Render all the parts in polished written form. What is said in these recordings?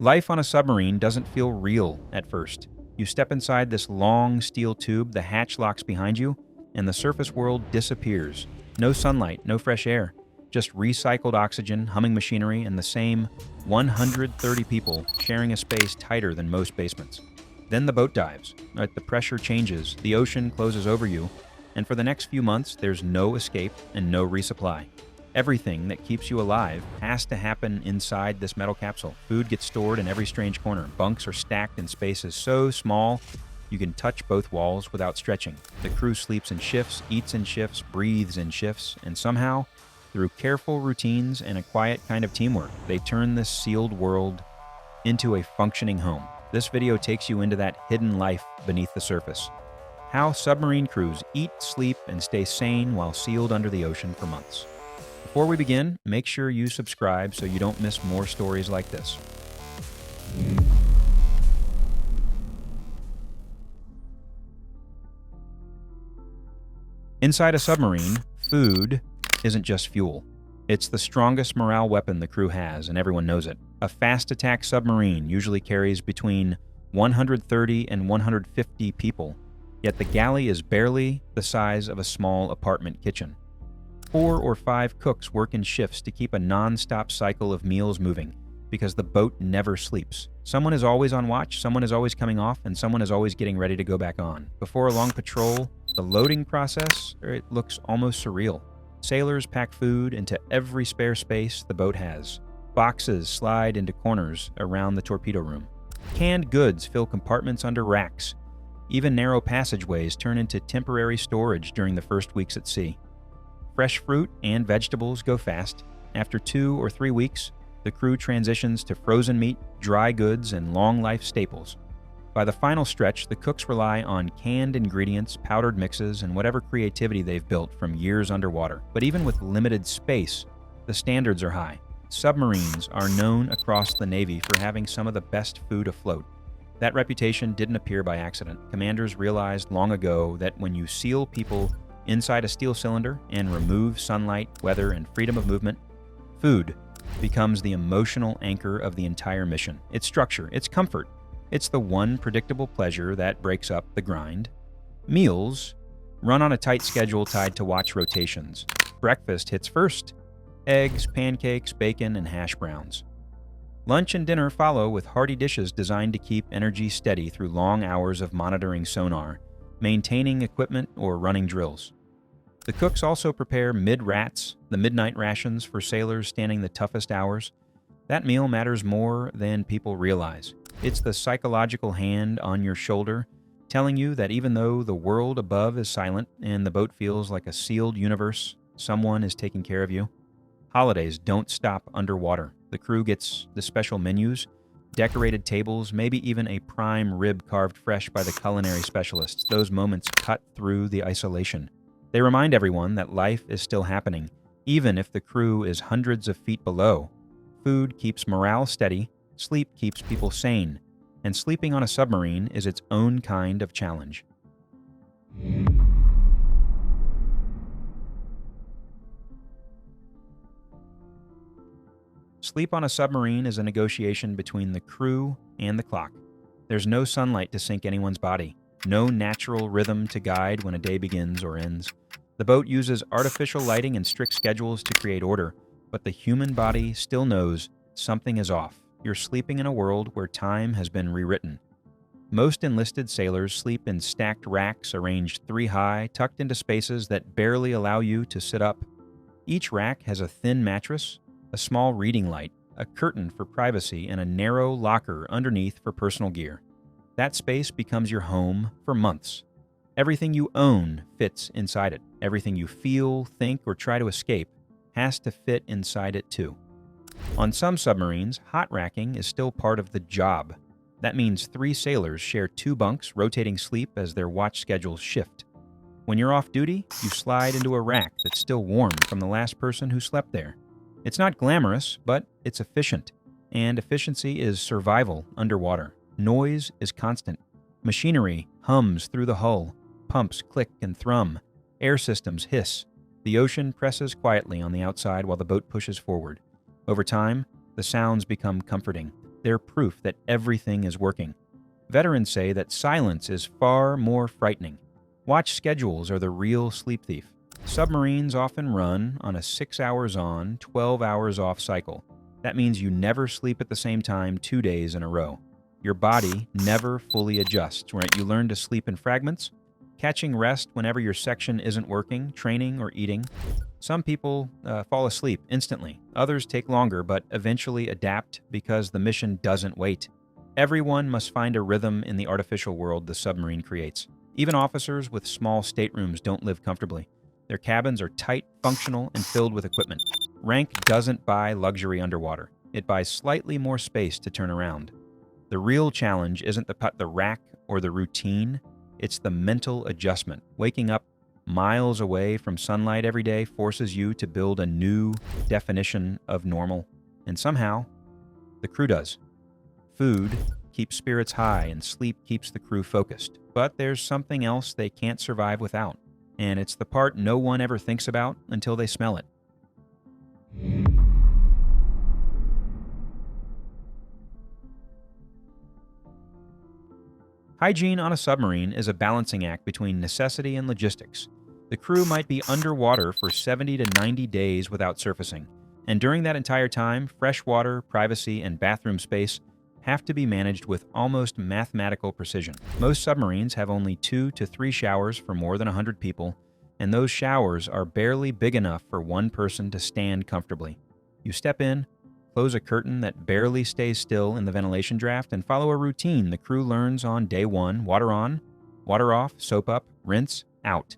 Life on a submarine doesn't feel real at first. You step inside this long steel tube, the hatch locks behind you, and the surface world disappears. No sunlight, no fresh air, just recycled oxygen, humming machinery, and the same 130 people sharing a space tighter than most basements. Then the boat dives. The pressure changes, the ocean closes over you, and for the next few months, there's no escape and no resupply. Everything that keeps you alive has to happen inside this metal capsule. Food gets stored in every strange corner. Bunks are stacked in spaces so small you can touch both walls without stretching. The crew sleeps in shifts, eats in shifts, breathes in shifts, and somehow, through careful routines and a quiet kind of teamwork, they turn this sealed world into a functioning home. This video takes you into that hidden life beneath the surface. How submarine crews eat, sleep, and stay sane while sealed under the ocean for months. Before we begin, make sure you subscribe so you don't miss more stories like this. Inside a submarine, food isn't just fuel. It's the strongest morale weapon the crew has, and everyone knows it. A fast attack submarine usually carries between 130 and 150 people, yet the galley is barely the size of a small apartment kitchen. 4 or 5 cooks work in shifts to keep a non-stop cycle of meals moving, because the boat never sleeps. Someone is always on watch, someone is always coming off, and someone is always getting ready to go back on. Before a long patrol, the loading process, it looks almost surreal. Sailors pack food into every spare space the boat has. Boxes slide into corners around the torpedo room. Canned goods fill compartments under racks. Even narrow passageways turn into temporary storage during the first weeks at sea. Fresh fruit and vegetables go fast. After 2 or 3 weeks, the crew transitions to frozen meat, dry goods, and long-life staples. By the final stretch, the cooks rely on canned ingredients, powdered mixes, and whatever creativity they've built from years underwater. But even with limited space, the standards are high. Submarines are known across the Navy for having some of the best food afloat. That reputation didn't appear by accident. Commanders realized long ago that when you seal people inside a steel cylinder and remove sunlight, weather, and freedom of movement, food becomes the emotional anchor of the entire mission. It's structure, it's comfort, it's the one predictable pleasure that breaks up the grind. Meals run on a tight schedule tied to watch rotations. Breakfast hits first: eggs, pancakes, bacon, and hash browns. Lunch and dinner follow with hearty dishes designed to keep energy steady through long hours of monitoring sonar, maintaining equipment, or running drills. The cooks also prepare mid-rats, the midnight rations for sailors standing the toughest hours. That meal matters more than people realize. It's the psychological hand on your shoulder, telling you that even though the world above is silent and the boat feels like a sealed universe, someone is taking care of you. Holidays don't stop underwater. The crew gets the special menus, decorated tables, maybe even a prime rib carved fresh by the culinary specialists. Those moments cut through the isolation. They remind everyone that life is still happening, even if the crew is hundreds of feet below. Food keeps morale steady, sleep keeps people sane, and sleeping on a submarine is its own kind of challenge. Sleep on a submarine is a negotiation between the crew and the clock. There's no sunlight to sync anyone's body, no natural rhythm to guide when a day begins or ends. The boat uses artificial lighting and strict schedules to create order, but the human body still knows something is off. You're sleeping in a world where time has been rewritten. Most enlisted sailors sleep in stacked racks arranged 3 high, tucked into spaces that barely allow you to sit up. Each rack has a thin mattress, a small reading light, a curtain for privacy, and a narrow locker underneath for personal gear. That space becomes your home for months. Everything you own fits inside it. Everything you feel, think, or try to escape has to fit inside it too. On some submarines, hot racking is still part of the job. That means 3 sailors share 2 bunks, rotating sleep as their watch schedules shift. When you're off duty, you slide into a rack that's still warm from the last person who slept there. It's not glamorous, but it's efficient. And efficiency is survival underwater. Noise is constant. Machinery hums through the hull. Pumps click and thrum. Air systems hiss. The ocean presses quietly on the outside while the boat pushes forward. Over time, the sounds become comforting. they're proof that everything is working. Veterans say that silence is far more frightening. Watch schedules are the real sleep thief. Submarines often run on a 6 hours on, 12 hours off cycle. That means you never sleep at the same time 2 days in a row. Your body never fully adjusts, right? You learn to sleep in fragments, catching rest whenever your section isn't working, training, or eating. Some people fall asleep instantly. Others take longer, but eventually adapt because the mission doesn't wait. Everyone must find a rhythm in the artificial world the submarine creates. Even officers with small staterooms don't live comfortably. Their cabins are tight, functional, and filled with equipment. Rank doesn't buy luxury underwater. It buys slightly more space to turn around. The real challenge isn't the rack or the routine, it's the mental adjustment. Waking up miles away from sunlight every day forces you to build a new definition of normal. And somehow, the crew does. Food keeps spirits high and sleep keeps the crew focused. But there's something else they can't survive without. And it's the part no one ever thinks about until they smell it. Hygiene on a submarine is a balancing act between necessity and logistics. The crew might be underwater for 70 to 90 days without surfacing, and during that entire time, fresh water, privacy, and bathroom space have to be managed with almost mathematical precision. Most submarines have only 2 to 3 showers for more than 100 people, and those showers are barely big enough for one person to stand comfortably. You step in, close a curtain that barely stays still in the ventilation draft, and follow a routine the crew learns on day one: water on, water off, soap up, rinse, out.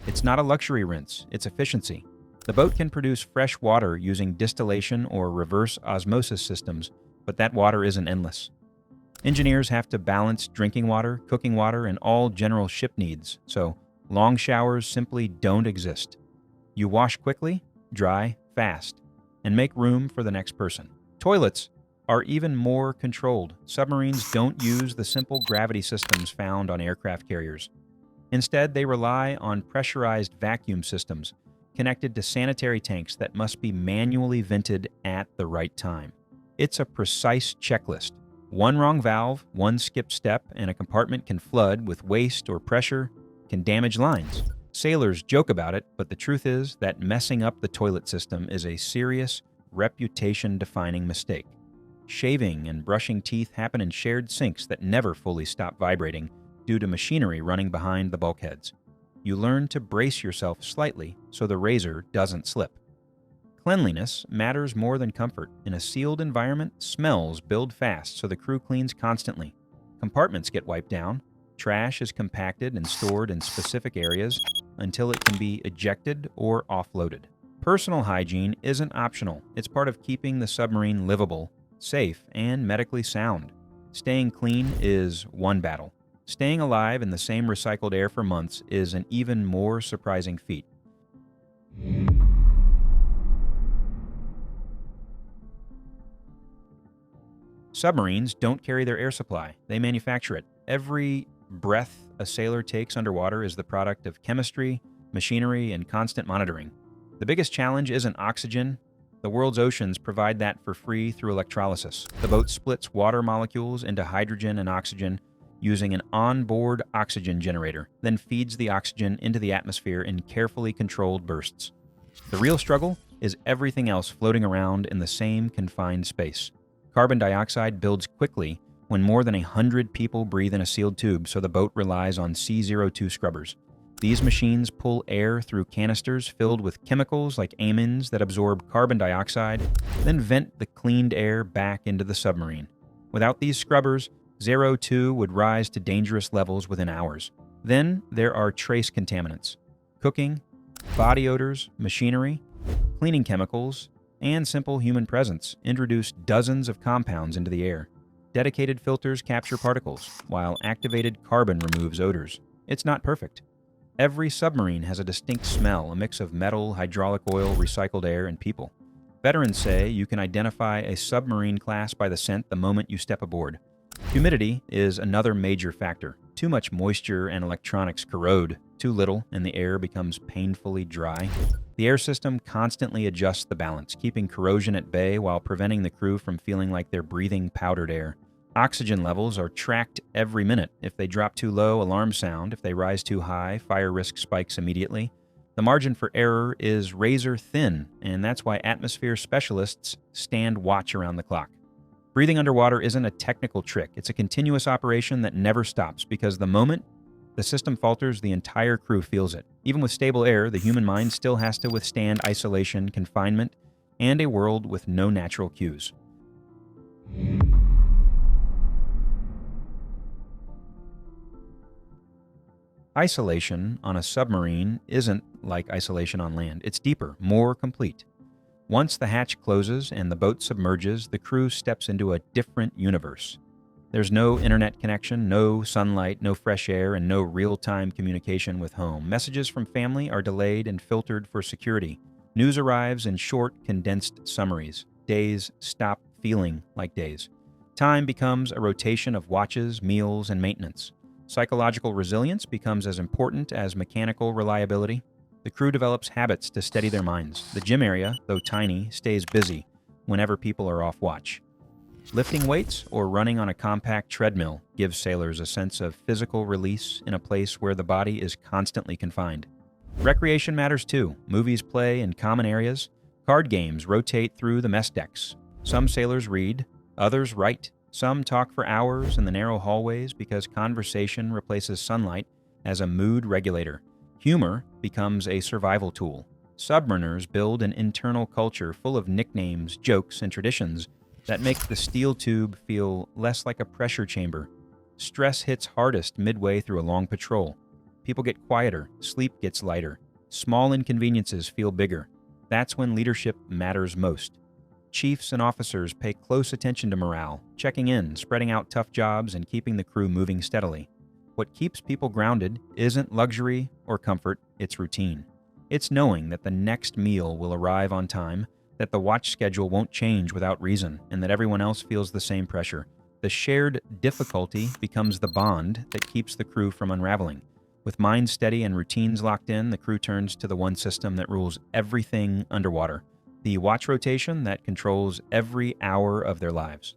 It's not a luxury rinse, it's efficiency. The boat can produce fresh water using distillation or reverse osmosis systems, but that water isn't endless. Engineers have to balance drinking water, cooking water, and all general ship needs, so long showers simply don't exist. You wash quickly, dry, fast, and make room for the next person. Toilets are even more controlled. Submarines don't use the simple gravity systems found on aircraft carriers. Instead, they rely on pressurized vacuum systems connected to sanitary tanks that must be manually vented at the right time. It's a precise checklist. One wrong valve, one skipped step, and a compartment can flood with waste or pressure, can damage lines. Sailors joke about it, but the truth is that messing up the toilet system is a serious, reputation-defining mistake. Shaving and brushing teeth happen in shared sinks that never fully stop vibrating due to machinery running behind the bulkheads. You learn to brace yourself slightly so the razor doesn't slip. Cleanliness matters more than comfort. In a sealed environment, smells build fast, so the crew cleans constantly. Compartments get wiped down. Trash is compacted and stored in specific areas until it can be ejected or offloaded. Personal hygiene isn't optional. It's part of keeping the submarine livable, safe, and medically sound. Staying clean is one battle. Staying alive in the same recycled air for months is an even more surprising feat. Submarines don't carry their air supply. They manufacture it. Every breath a sailor takes underwater is the product of chemistry, machinery, and constant monitoring. The biggest challenge isn't oxygen. The world's oceans provide that for free through electrolysis. The boat splits water molecules into hydrogen and oxygen using an onboard oxygen generator, then feeds the oxygen into the atmosphere in carefully controlled bursts. The real struggle is everything else floating around in the same confined space. Carbon dioxide builds quickly when more than 100 people breathe in a sealed tube, so the boat relies on C02 scrubbers. These machines pull air through canisters filled with chemicals like amines that absorb carbon dioxide, then vent the cleaned air back into the submarine. Without these scrubbers, 02 would rise to dangerous levels within hours. Then there are trace contaminants: cooking, body odors, machinery, cleaning chemicals, and simple human presence introduce dozens of compounds into the air. Dedicated filters capture particles, while activated carbon removes odors. It's not perfect. Every submarine has a distinct smell, a mix of metal, hydraulic oil, recycled air, and people. Veterans say you can identify a submarine class by the scent the moment you step aboard. Humidity is another major factor. Too much moisture and electronics corrode. Too little, and the air becomes painfully dry. The air system constantly adjusts the balance, keeping corrosion at bay while preventing the crew from feeling like they're breathing powdered air. Oxygen levels are tracked every minute. If they drop too low, alarms sound. If they rise too high, fire risk spikes immediately. The margin for error is razor thin, and that's why atmosphere specialists stand watch around the clock. Breathing underwater isn't a technical trick. It's a continuous operation that never stops, because the moment the system falters, the entire crew feels it. Even with stable air, the human mind still has to withstand isolation, confinement, and a world with no natural cues. Isolation on a submarine isn't like isolation on land. It's deeper, more complete. Once the hatch closes and the boat submerges, the crew steps into a different universe. There's no internet connection, no sunlight, no fresh air, and no real-time communication with home. Messages from family are delayed and filtered for security. News arrives in short, condensed summaries. Days stop feeling like days. Time becomes a rotation of watches, meals, and maintenance. Psychological resilience becomes as important as mechanical reliability. The crew develops habits to steady their minds. The gym area, though tiny, stays busy whenever people are off watch. Lifting weights or running on a compact treadmill gives sailors a sense of physical release in a place where the body is constantly confined. Recreation matters too. Movies play in common areas. Card games rotate through the mess decks. Some sailors read, others write. Some talk for hours in the narrow hallways because conversation replaces sunlight as a mood regulator. Humor becomes a survival tool. Submariners build an internal culture full of nicknames, jokes, and traditions that make the steel tube feel less like a pressure chamber. Stress hits hardest midway through a long patrol. People get quieter, sleep gets lighter, small inconveniences feel bigger. That's when leadership matters most. Chiefs and officers pay close attention to morale, checking in, spreading out tough jobs, and keeping the crew moving steadily. What keeps people grounded isn't luxury or comfort, it's routine. It's knowing that the next meal will arrive on time, that the watch schedule won't change without reason, and that everyone else feels the same pressure. The shared difficulty becomes the bond that keeps the crew from unraveling. With minds steady and routines locked in, the crew turns to the one system that rules everything underwater, the watch rotation that controls every hour of their lives.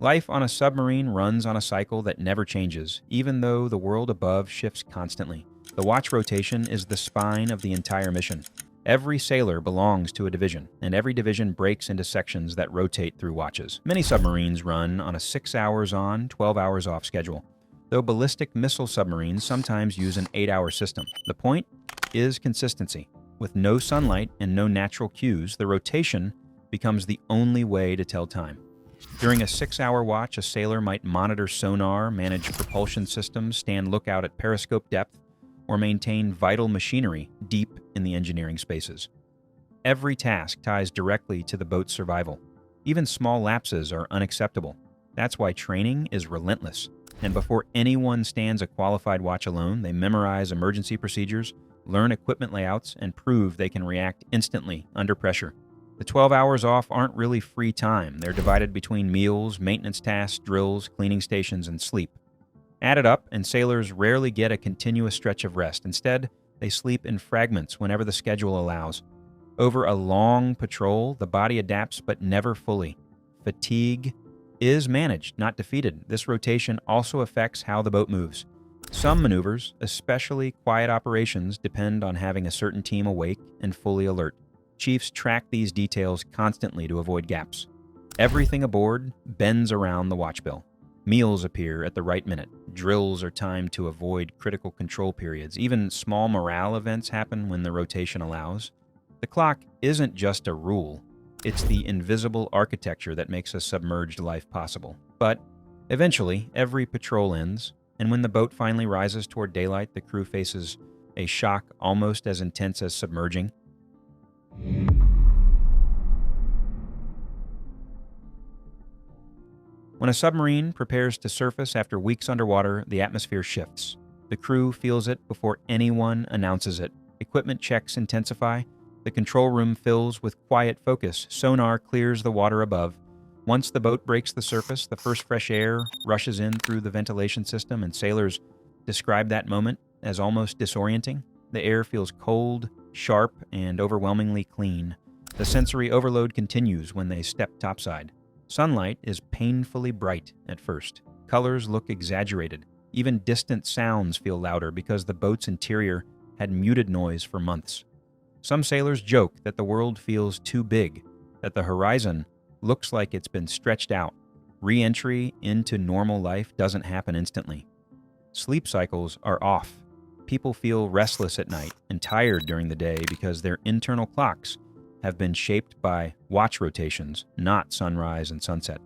Life on a submarine runs on a cycle that never changes, even though the world above shifts constantly. The watch rotation is the spine of the entire mission. Every sailor belongs to a division, and every division breaks into sections that rotate through watches. Many submarines run on a 6 hours on, 12 hours off schedule, though ballistic missile submarines sometimes use an 8-hour system. The point is consistency. With no sunlight and no natural cues, the rotation becomes the only way to tell time. During a 6-hour watch, a sailor might monitor sonar, manage propulsion systems, stand lookout at periscope depth, or maintain vital machinery deep in the engineering spaces. Every task ties directly to the boat's survival. Even small lapses are unacceptable. That's why training is relentless. And before anyone stands a qualified watch alone, they memorize emergency procedures, learn equipment layouts, and prove they can react instantly under pressure. The 12 hours off aren't really free time. They're divided between meals, maintenance tasks, drills, cleaning stations, and sleep. Add it up, and sailors rarely get a continuous stretch of rest. Instead, they sleep in fragments whenever the schedule allows. Over a long patrol, the body adapts but never fully. Fatigue is managed, not defeated. This rotation also affects how the boat moves. Some maneuvers, especially quiet operations, depend on having a certain team awake and fully alert. Chiefs track these details constantly to avoid gaps. Everything aboard bends around the watch bell. Meals appear at the right minute. Drills are timed to avoid critical control periods. Even small morale events happen when the rotation allows. The clock isn't just a rule. It's the invisible architecture that makes a submerged life possible. But eventually, every patrol ends, and when the boat finally rises toward daylight, the crew faces a shock almost as intense as submerging. When a submarine prepares to surface after weeks underwater, the atmosphere shifts. The crew feels it before anyone announces it. Equipment checks intensify. The control room fills with quiet focus. Sonar clears the water above. Once the boat breaks the surface, the first fresh air rushes in through the ventilation system, and sailors describe that moment as almost disorienting. The air feels cold, sharp, and overwhelmingly clean. The sensory overload continues when they step topside. Sunlight is painfully bright at first. Colors look exaggerated. Even distant sounds feel louder because the boat's interior had muted noise for months. Some sailors joke that the world feels too big, that the horizon looks like it's been stretched out. Re-entry into normal life doesn't happen instantly. Sleep cycles are off. People feel restless at night and tired during the day because their internal clocks have been shaped by watch rotations, not sunrise and sunset.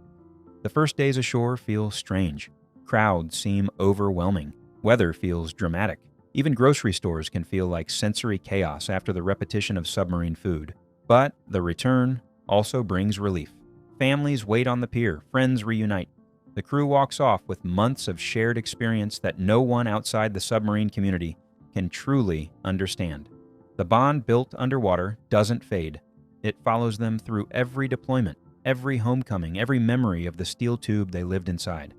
The first days ashore feel strange. Crowds seem overwhelming. Weather feels dramatic. Even grocery stores can feel like sensory chaos after the repetition of submarine food. But the return also brings relief. Families wait on the pier, friends reunite. The crew walks off with months of shared experience that no one outside the submarine community can truly understand. The bond built underwater doesn't fade. It follows them through every deployment, every homecoming, every memory of the steel tube they lived inside.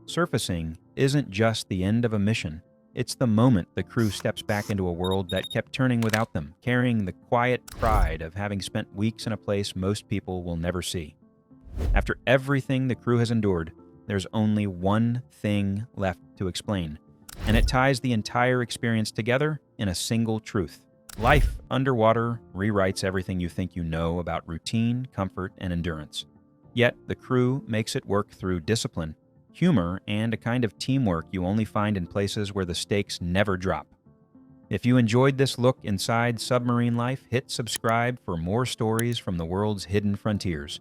Surfacing isn't just the end of a mission. It's the moment the crew steps back into a world that kept turning without them, carrying the quiet pride of having spent weeks in a place most people will never see. After everything the crew has endured, there's only one thing left to explain, and it ties the entire experience together in a single truth. Life underwater rewrites everything you think you know about routine, comfort, and endurance. Yet the crew makes it work through discipline, humor, and a kind of teamwork you only find in places where the stakes never drop. If you enjoyed this look inside submarine life, hit subscribe for more stories from the world's hidden frontiers.